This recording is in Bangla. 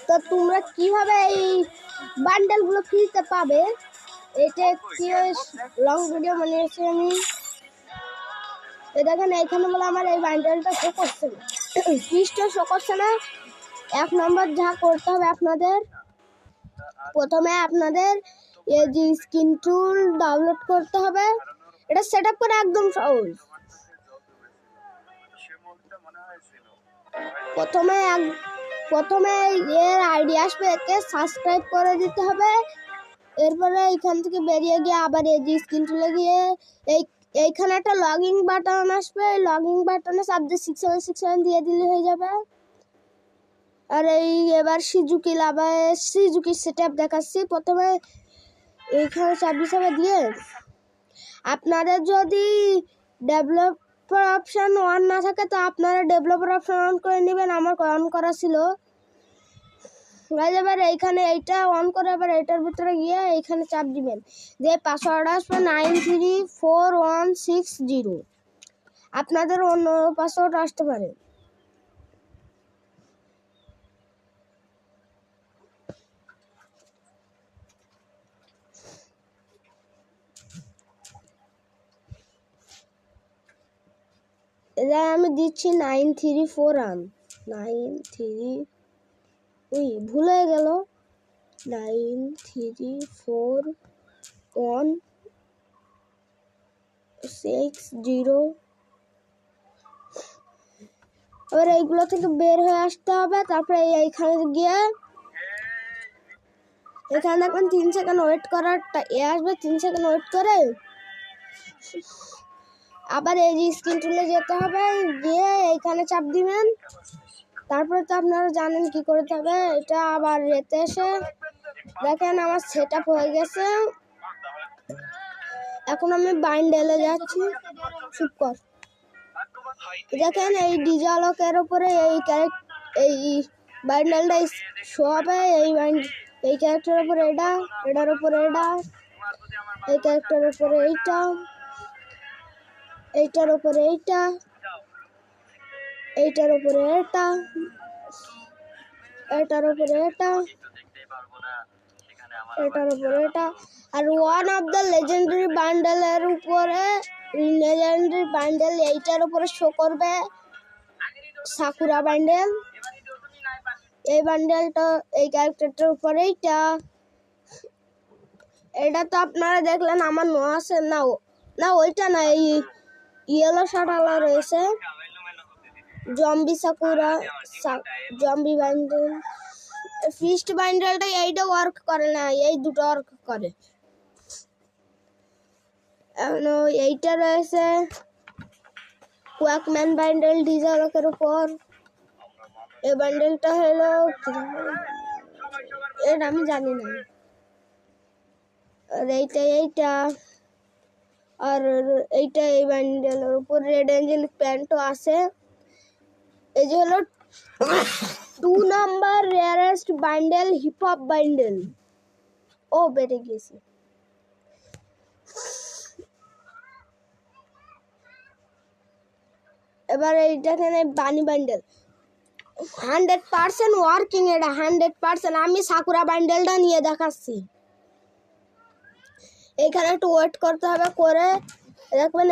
তো তোমরা কিভাবে এই বান্ডেলগুলো ফ্রিতে পাবে, এটা কি লং ভিডিও বানিয়েছি আমি। দেখেন এখানে বলে আমার এই বান্ডেলটা শো করছে না, ফ্রিজটা শো করছে না। 1 নম্বর যা করতে হবে আপনাদের, প্রথমে আপনাদের এই যে স্ক্রিন টুল ডাউনলোড করতে হবে। এটা সেট আপ করা একদম সহজ। প্রথমে এর আইডি আসবে, একে সাবস্ক্রাইব করে দিতে হবে। এরপরে এখান থেকে বেরিয়ে গিয়ে আবার এই যে স্ক্রিন টুলে গিয়ে এইখানে একটা লগইন বাটন আসবে, লগইন বাটনে চাপ দিয়ে 667 দিয়ে দিলে হয়ে যাবে। আর এবার সিজুকি সেটআপ দেখাচ্ছি। প্রথমে এইখানে চাপ হিসাবে দিয়ে আপনাদের যদি ডেভেলপার অপশন অন না থাকে তো আপনারা ডেভেলপার অপশন অন করে নেবেন। আমার অন করা ছিল। এবার এইখানে এইটা অন করে এবার এটার ভিতরে গিয়ে এইখানে চাপ দিবেন, যে পাসওয়ার্ড আসবে 934160। আপনাদের অন্য পাসওয়ার্ড আসতে পারে। এটা আমি দিচ্ছি 9341 ভুল হয়ে গেল। 934160। এবার এইগুলো থেকে বের হয়ে আসতে হবে। তারপরে এইখানে গিয়ে এখানে দেখবেন 3 সেকেন্ড ওয়েট করার আসবে। 3 সেকেন্ড ওয়েট করে আবার এই যে স্ক্রিন টুলে যেতে হবে, গিয়ে এইখানে চাপ দিবেন। তারপরে তো আপনারা জানেন কি করতে হবে। এটা আবার রেতে এসে দেখেন আমার সেট আপ হয়ে গেছে। এখন আমি বান্ডেলে যাচ্ছি। চুপ কর। দেখেন এই ডিজালকের উপরে এই বান্ডেলটা শো হবে। এই ক্যারেক্টারের উপরে এটা, এটার উপরে এটা, এই ক্যারেক্টারের উপরে এইটা, এইটার উপরে এইটা, এইটার উপরে এটা, এটার উপরে এটা, এটার উপরে এটা। আর ওয়ান অফ দ্য লেজেন্ডারি বান্ডেলের উপরে, লেজেন্ডারি বান্ডেল এইটার উপরে শো করবে সাকুরা বান্ডেল। এই বান্ডেলটা এই ক্যারেক্টারটার উপরে এইটা। এটা তো আপনারা দেখলেন আমার নো আছে না, না ওইটা না, এই ইয়েলো শার্টওয়ালা রয়েছে zombie Sakura, zombie bundle. First বান্ডেলটা এইটা ওয়ার্ক করে না, এই দুটো ওয়ার্ক করে। এখন এইটা রয়েছে কোয়াকম্যান বান্ডেল ডিজালকের উপর। এই বান্ডেলটা হলো এটা আমি জানি না। আর এইটা আর এইটা এই বান্ডেলের উপর রেড এঞ্জেল প্যান্টও আছে। এই যে হলো 2 number rarest bundle, hip hop bundle. ও বেড়ে গেছে। এবার এইটাখানে বানি বান্ডেল 100% ওয়ার্কিং। এটা 100%। আমি সাকুরা বান্ডেলটা নিয়ে দেখাচ্ছি। এখানে একটু ওয়েট করতে হবে, করে দেখবেন